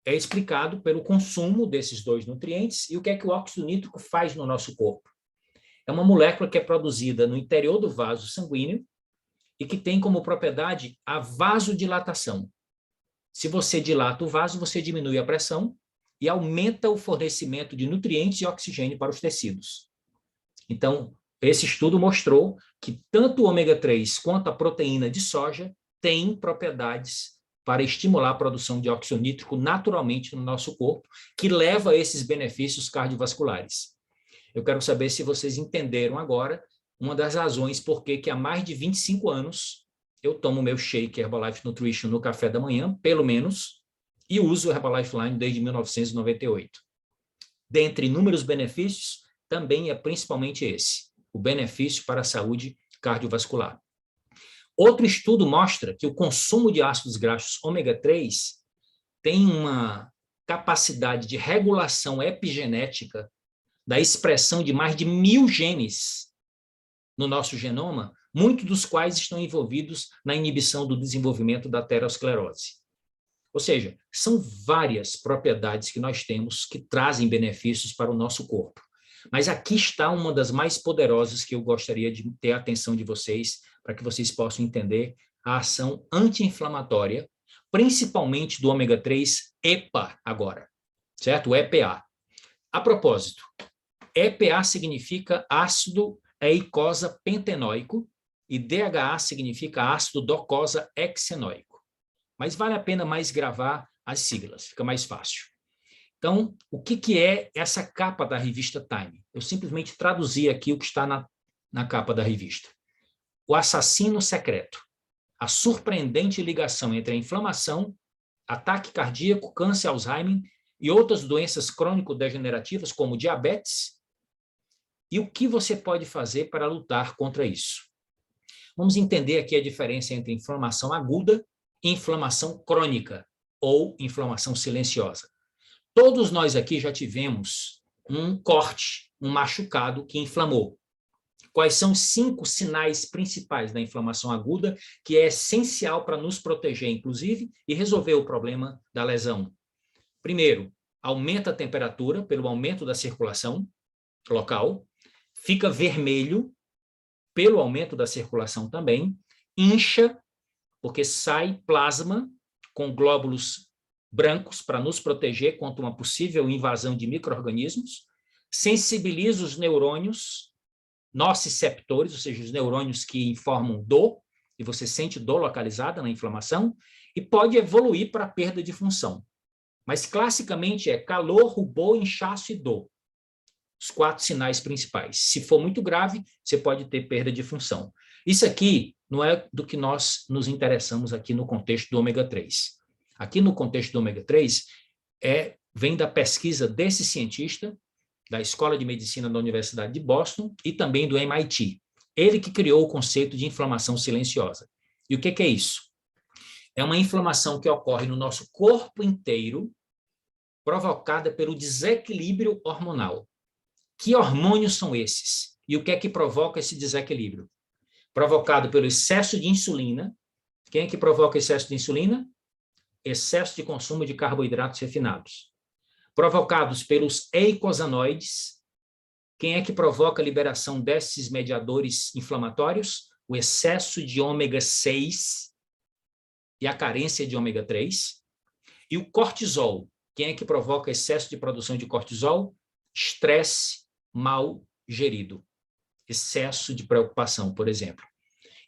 é explicado pelo consumo desses dois nutrientes. E o que o óxido nítrico faz no nosso corpo? É uma molécula que é produzida no interior do vaso sanguíneo e que tem como propriedade a vasodilatação. Se você dilata o vaso, você diminui a pressão e aumenta o fornecimento de nutrientes e oxigênio para os tecidos. Então, esse estudo mostrou que tanto o ômega 3 quanto a proteína de soja têm propriedades para estimular a produção de óxido nítrico naturalmente no nosso corpo, que leva a esses benefícios cardiovasculares. Eu quero saber se vocês entenderam agora uma das razões por que há mais de 25 anos eu tomo meu shake Herbalife Nutrition no café da manhã, pelo menos, e uso o Herbalife Line desde 1998. Dentre inúmeros benefícios, também é principalmente esse, o benefício para a saúde cardiovascular. Outro estudo mostra que o consumo de ácidos graxos ômega 3 tem uma capacidade de regulação epigenética da expressão de mais de 1000 genes no nosso genoma, muitos dos quais estão envolvidos na inibição do desenvolvimento da aterosclerose. Ou seja, são várias propriedades que nós temos que trazem benefícios para o nosso corpo. Mas aqui está uma das mais poderosas que eu gostaria de ter a atenção de vocês, para que vocês possam entender a ação anti-inflamatória, principalmente do ômega 3 EPA agora, certo? O EPA. A propósito, EPA significa ácido eicosa pentenóico e DHA significa ácido docosa hexenóico. Mas vale a pena mais gravar as siglas, fica mais fácil. Então, o que é essa capa da revista Time? Eu simplesmente traduzi aqui o que está na capa da revista. O assassino secreto. A surpreendente ligação entre a inflamação, ataque cardíaco, câncer, Alzheimer e outras doenças crônico-degenerativas, como diabetes, e o que você pode fazer para lutar contra isso. Vamos entender aqui a diferença entre inflamação aguda e inflamação crônica, ou inflamação silenciosa. Todos nós aqui já tivemos um corte, um machucado que inflamou. Quais são os 5 sinais principais da inflamação aguda, que é essencial para nos proteger, inclusive, e resolver o problema da lesão? Primeiro, aumenta a temperatura pelo aumento da circulação local, fica vermelho pelo aumento da circulação também, incha, porque sai plasma com glóbulos brancos para nos proteger contra uma possível invasão de micro-organismos, sensibiliza os neurônios nociceptores, ou seja, os neurônios que informam dor, e você sente dor localizada na inflamação, e pode evoluir para a perda de função. Mas, classicamente, é calor, rubor, inchaço e dor. Os 4 sinais principais. Se for muito grave, você pode ter perda de função. Isso aqui não é do que nós nos interessamos aqui no contexto do ômega 3. Aqui no contexto do ômega 3, vem da pesquisa desse cientista, da Escola de Medicina da Universidade de Boston e também do MIT. Ele que criou o conceito de inflamação silenciosa. E o que é isso? É uma inflamação que ocorre no nosso corpo inteiro, provocada pelo desequilíbrio hormonal. Que hormônios são esses? E o que é que provoca esse desequilíbrio? Provocado pelo excesso de insulina. Quem é que provoca excesso de insulina? Excesso de consumo de carboidratos refinados. Provocados pelos eicosanoides. Quem é que provoca a liberação desses mediadores inflamatórios? O excesso de ômega 6 e a carência de ômega 3. E o cortisol. Quem é que provoca excesso de produção de cortisol? Estresse mal gerido. Excesso de preocupação, por exemplo.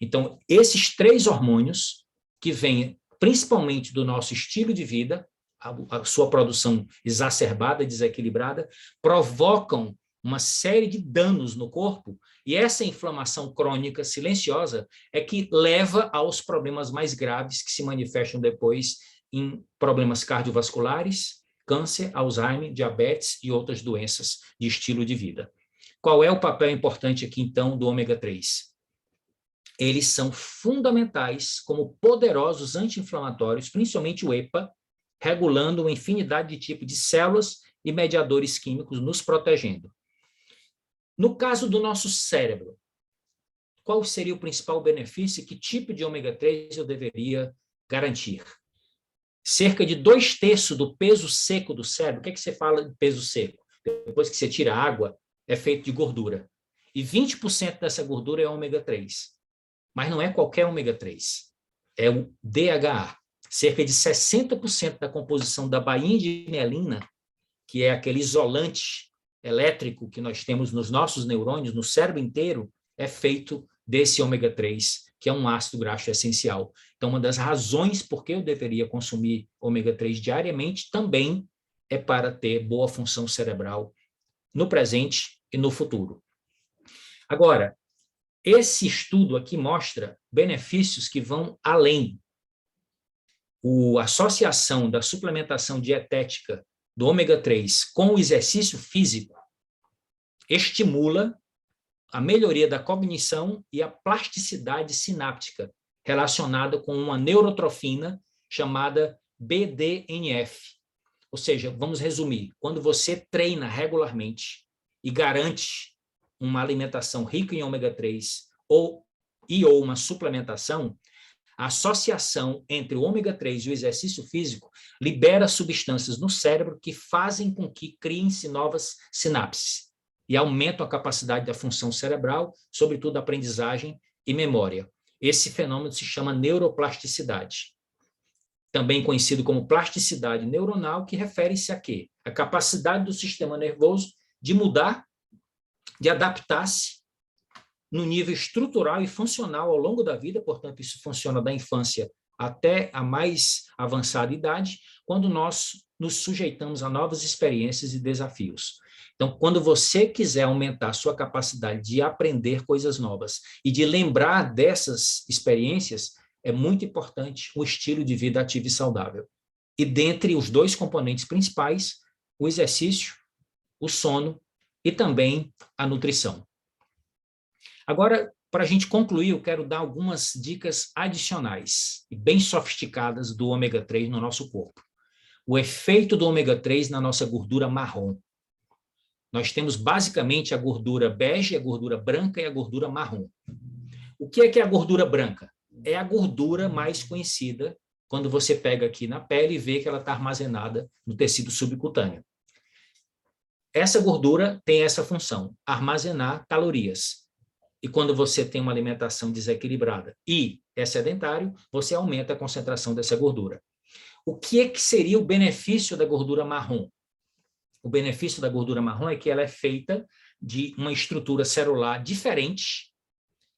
Então, esses 3 hormônios, que vêm principalmente do nosso estilo de vida, a sua produção exacerbada, desequilibrada, provocam uma série de danos no corpo, e essa inflamação crônica silenciosa é que leva aos problemas mais graves que se manifestam depois em problemas cardiovasculares, câncer, Alzheimer, diabetes e outras doenças de estilo de vida. Qual é o papel importante aqui, então, do ômega 3? Eles são fundamentais como poderosos anti-inflamatórios, principalmente o EPA, regulando uma infinidade de tipos de células e mediadores químicos, nos protegendo. No caso do nosso cérebro, qual seria o principal benefício e que tipo de ômega 3 eu deveria garantir? Cerca de 2/3 do peso seco do cérebro. O que é que você fala de peso seco? Depois que você tira a água, é feito de gordura. E 20% dessa gordura é ômega 3. Mas não é qualquer ômega 3. É o DHA. Cerca de 60% da composição da bainha de mielina, que é aquele isolante elétrico que nós temos nos nossos neurônios, no cérebro inteiro, é feito desse ômega 3, que é um ácido graxo essencial. Então, uma das razões por que eu deveria consumir ômega 3 diariamente também é para ter boa função cerebral no presente e no futuro. Agora, esse estudo aqui mostra benefícios que vão além. A associação da suplementação dietética do ômega 3 com o exercício físico estimula a melhoria da cognição e a plasticidade sináptica relacionada com uma neurotrofina chamada BDNF. Ou seja, vamos resumir, quando você treina regularmente e garante uma alimentação rica em ômega 3 ou uma suplementação, a associação entre o ômega 3 e o exercício físico libera substâncias no cérebro que fazem com que criem-se novas sinapses e aumentam a capacidade da função cerebral, sobretudo aprendizagem e memória. Esse fenômeno se chama neuroplasticidade. também conhecido como plasticidade neuronal, que refere-se a quê? A capacidade do sistema nervoso de mudar, de adaptar-se no nível estrutural e funcional ao longo da vida, portanto, isso funciona da infância até a mais avançada idade, quando nós nos sujeitamos a novas experiências e desafios. Então, quando você quiser aumentar a sua capacidade de aprender coisas novas e de lembrar dessas experiências, é muito importante o estilo de vida ativo e saudável. E dentre os dois componentes principais, o exercício, o sono e também a nutrição. Agora, para a gente concluir, eu quero dar algumas dicas adicionais e bem sofisticadas do ômega 3 no nosso corpo. O efeito do ômega 3 na nossa gordura marrom. Nós temos basicamente a gordura bege, a gordura branca e a gordura marrom. O que é a gordura branca? É a gordura mais conhecida quando você pega aqui na pele e vê que ela está armazenada no tecido subcutâneo. Essa gordura tem essa função, armazenar calorias. E quando você tem uma alimentação desequilibrada e é sedentário, você aumenta a concentração dessa gordura. O que é que seria o benefício da gordura marrom? O benefício da gordura marrom é que ela é feita de uma estrutura celular diferente,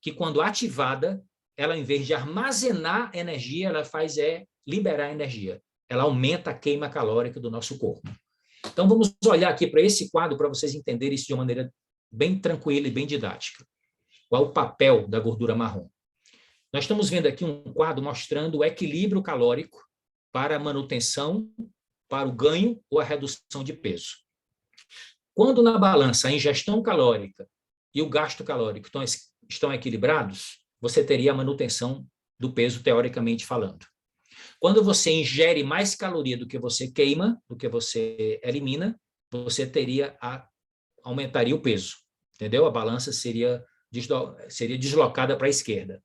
que quando ativada, ela, em vez de armazenar energia, ela faz liberar energia. Ela aumenta a queima calórica do nosso corpo. Então, vamos olhar aqui para esse quadro para vocês entenderem isso de uma maneira bem tranquila e bem didática. Qual é o papel da gordura marrom? Nós estamos vendo aqui um quadro mostrando o equilíbrio calórico para a manutenção, para o ganho ou a redução de peso. Quando na balança a ingestão calórica e o gasto calórico estão equilibrados, você teria a manutenção do peso, teoricamente falando. Quando você ingere mais caloria do que você queima, do que você elimina, você aumentaria o peso, entendeu? A balança seria deslocada para a esquerda.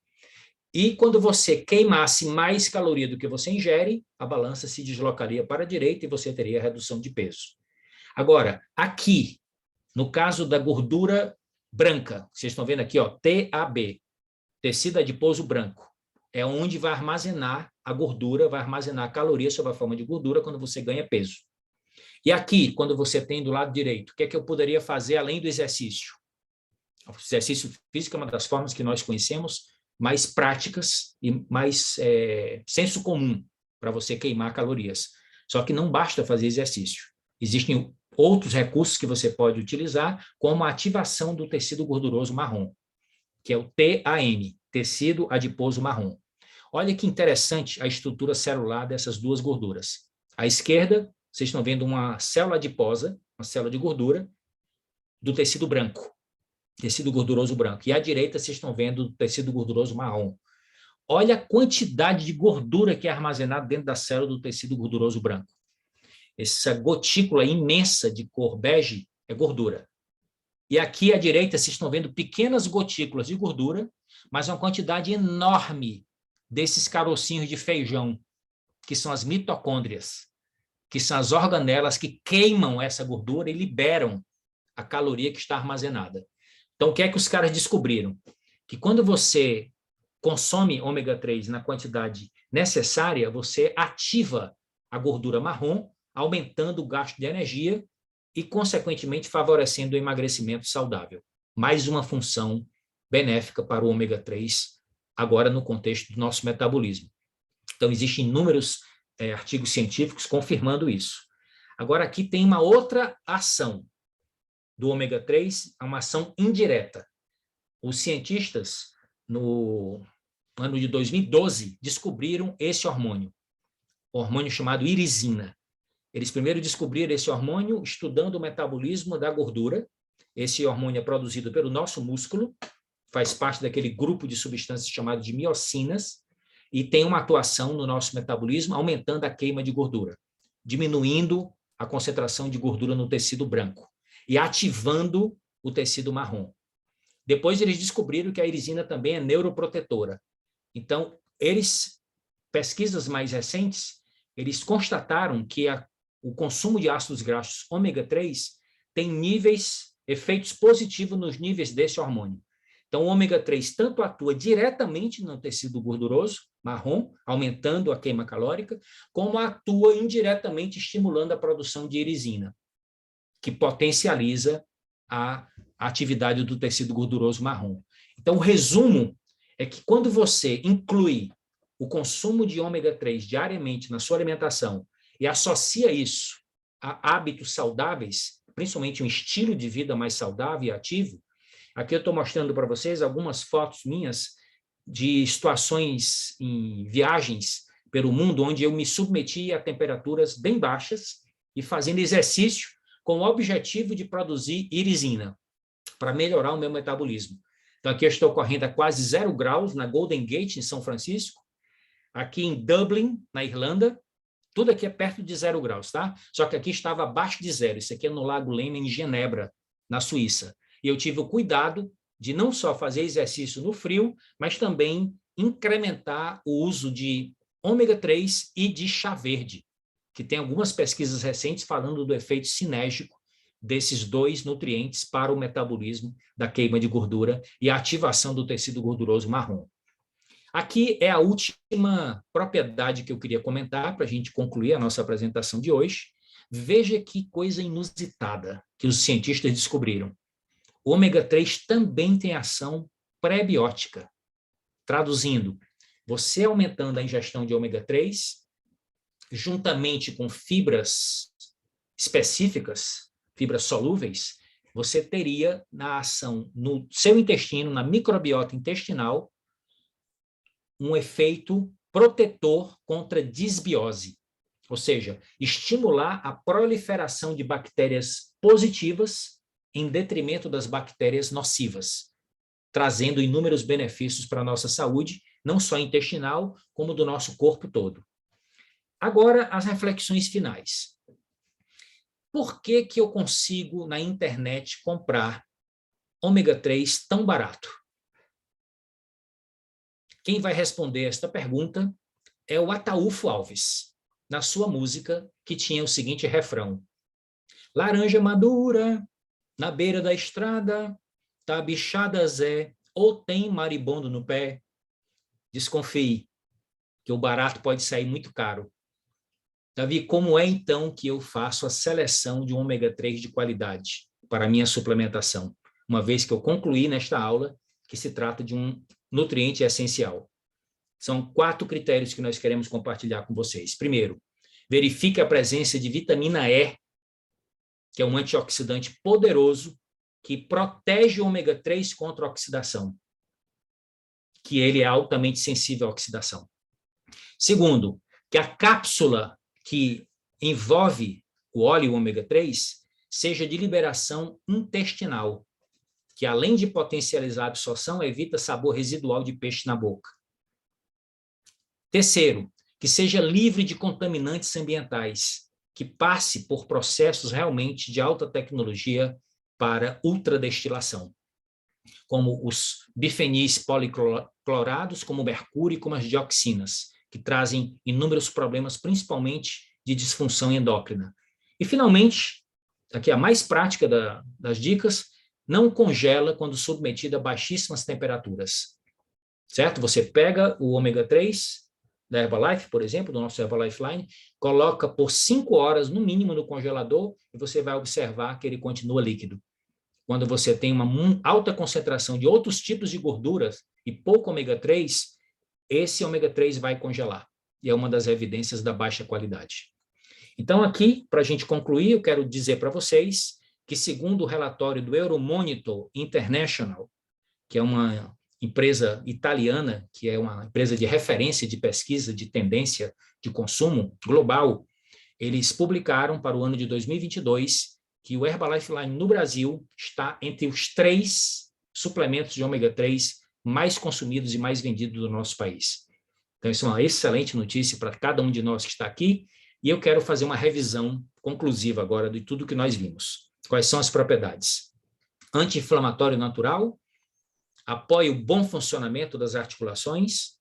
E quando você queimasse mais caloria do que você ingere, a balança se deslocaria para a direita e você teria redução de peso. Agora, aqui, no caso da gordura branca, vocês estão vendo aqui, ó, TAB, tecido adiposo branco, é onde vai armazenar a gordura, vai armazenar a caloria sob a forma de gordura quando você ganha peso. E aqui, quando você tem do lado direito, o que é que eu poderia fazer além do exercício? O exercício físico é uma das formas que nós conhecemos mais práticas e mais senso comum para você queimar calorias. Só que não basta fazer exercício. Existem outros recursos que você pode utilizar, como a ativação do tecido gorduroso marrom, que é o TAM, tecido adiposo marrom. Olha que interessante a estrutura celular dessas duas gorduras. À esquerda, vocês estão vendo uma célula adiposa, uma célula de gordura, do tecido branco, tecido gorduroso branco. E à direita, vocês estão vendo o tecido gorduroso marrom. Olha a quantidade de gordura que é armazenada dentro da célula do tecido gorduroso branco. Essa gotícula imensa de cor bege é gordura. E aqui à direita, vocês estão vendo pequenas gotículas de gordura, mas uma quantidade enorme desses carocinhos de feijão, que são as mitocôndrias, que são as organelas que queimam essa gordura e liberam a caloria que está armazenada. Então, o que é que os caras descobriram? Que quando você consome ômega 3 na quantidade necessária, você ativa a gordura marrom, aumentando o gasto de energia e, consequentemente, favorecendo o emagrecimento saudável. Mais uma função benéfica para o ômega 3, agora no contexto do nosso metabolismo. Então, existem inúmeros artigos científicos confirmando isso. Agora, aqui tem uma outra ação do ômega 3, uma ação indireta. Os cientistas, no ano de 2012, descobriram esse hormônio, o hormônio chamado irisina. Eles primeiro descobriram esse hormônio estudando o metabolismo da gordura. Esse hormônio é produzido pelo nosso músculo, faz parte daquele grupo de substâncias chamado de miocinas, e tem uma atuação no nosso metabolismo, aumentando a queima de gordura, diminuindo a concentração de gordura no tecido branco e ativando o tecido marrom. Depois eles descobriram que a irisina também é neuroprotetora. Então, pesquisas mais recentes, eles constataram que o consumo de ácidos graxos ômega 3 tem efeitos positivos nos níveis desse hormônio. Então, o ômega 3 tanto atua diretamente no tecido gorduroso, marrom, aumentando a queima calórica, como atua indiretamente estimulando a produção de irisina, que potencializa a atividade do tecido gorduroso marrom. Então, o resumo é que quando você inclui o consumo de ômega 3 diariamente na sua alimentação e associa isso a hábitos saudáveis, principalmente um estilo de vida mais saudável e ativo, aqui eu estou mostrando para vocês algumas fotos minhas de situações em viagens pelo mundo, onde eu me submeti a temperaturas bem baixas e fazendo exercício com o objetivo de produzir irisina, para melhorar o meu metabolismo. Então, aqui eu estou correndo a quase 0 graus na Golden Gate, em São Francisco, aqui em Dublin, na Irlanda, tudo aqui é perto de 0 graus, tá? Só que aqui estava abaixo de zero, isso aqui é no Lago Lema, em Genebra, na Suíça. E eu tive o cuidado de não só fazer exercício no frio, mas também incrementar o uso de ômega 3 e de chá verde, que tem algumas pesquisas recentes falando do efeito sinérgico desses dois nutrientes para o metabolismo da queima de gordura e a ativação do tecido gorduroso marrom. Aqui é a última propriedade que eu queria comentar para a gente concluir a nossa apresentação de hoje. Veja que coisa inusitada que os cientistas descobriram. O ômega 3 também tem ação pré-biótica. Traduzindo, você aumentando a ingestão de ômega 3, juntamente com fibras específicas, fibras solúveis, você teria na ação no seu intestino, na microbiota intestinal, um efeito protetor contra disbiose, ou seja, estimular a proliferação de bactérias positivas em detrimento das bactérias nocivas, trazendo inúmeros benefícios para a nossa saúde, não só intestinal, como do nosso corpo todo. Agora, as reflexões finais. Por que que eu consigo, na internet, comprar ômega 3 tão barato? Quem vai responder esta pergunta é o Ataúfo Alves, na sua música, que tinha o seguinte refrão: laranja madura, na beira da estrada, tá bichada Zé, ou tem maribondo no pé. Desconfie, que o barato pode sair muito caro. Davi, como é então que eu faço a seleção de um ômega 3 de qualidade para a minha suplementação? Uma vez que eu concluí nesta aula que se trata de um nutriente essencial. São 4 critérios que nós queremos compartilhar com vocês. Primeiro, verifique a presença de vitamina E, que é um antioxidante poderoso que protege o ômega 3 contra a oxidação, que ele é altamente sensível à oxidação. Segundo, que a cápsula que envolve o óleo ômega 3 seja de liberação intestinal, que além de potencializar a absorção, evita sabor residual de peixe na boca. Terceiro, que seja livre de contaminantes ambientais, que passe por processos realmente de alta tecnologia para ultradestilação, como os bifenis policlorados, como o mercúrio e como as dioxinas, que trazem inúmeros problemas, principalmente de disfunção endócrina. E, finalmente, aqui a mais prática das dicas, não congela quando submetida a baixíssimas temperaturas, certo? Você pega o ômega 3 da Herbalife, por exemplo, do nosso Herbalife Line, coloca por 5 horas, no mínimo, no congelador, e você vai observar que ele continua líquido. Quando você tem uma alta concentração de outros tipos de gorduras e pouco ômega 3, esse ômega 3 vai congelar. E é uma das evidências da baixa qualidade. Então, aqui, para a gente concluir, eu quero dizer para vocês que, segundo o relatório do Euromonitor International, que é uma empresa italiana, que é uma empresa de referência de pesquisa de tendência de consumo global, eles publicaram para o ano de 2022 que o Herbalife Line no Brasil está entre os 3 suplementos de ômega 3 mais consumidos e mais vendidos do nosso país. Então, isso é uma excelente notícia para cada um de nós que está aqui, e eu quero fazer uma revisão conclusiva agora de tudo que nós vimos. Quais são as propriedades? Anti-inflamatório natural, apoia o bom funcionamento das articulações,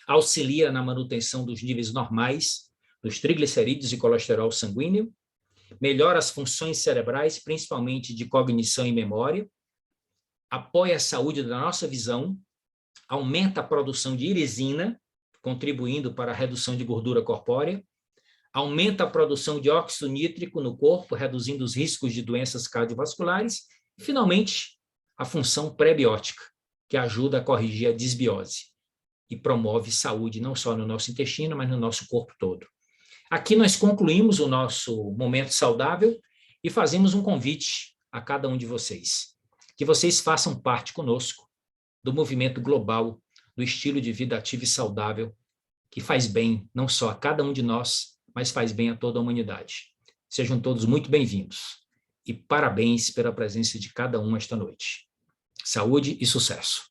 auxilia na manutenção dos níveis normais dos triglicerídeos e colesterol sanguíneo, melhora as funções cerebrais, principalmente de cognição e memória, apoia a saúde da nossa visão, aumenta a produção de irisina, contribuindo para a redução de gordura corpórea, aumenta a produção de óxido nítrico no corpo, reduzindo os riscos de doenças cardiovasculares, e, finalmente, a função pré-biótica, que ajuda a corrigir a disbiose e promove saúde não só no nosso intestino, mas no nosso corpo todo. Aqui nós concluímos o nosso momento saudável e fazemos um convite a cada um de vocês, que vocês façam parte conosco do movimento global do estilo de vida ativo e saudável, que faz bem não só a cada um de nós, mas faz bem a toda a humanidade. Sejam todos muito bem-vindos e parabéns pela presença de cada um esta noite. Saúde e sucesso!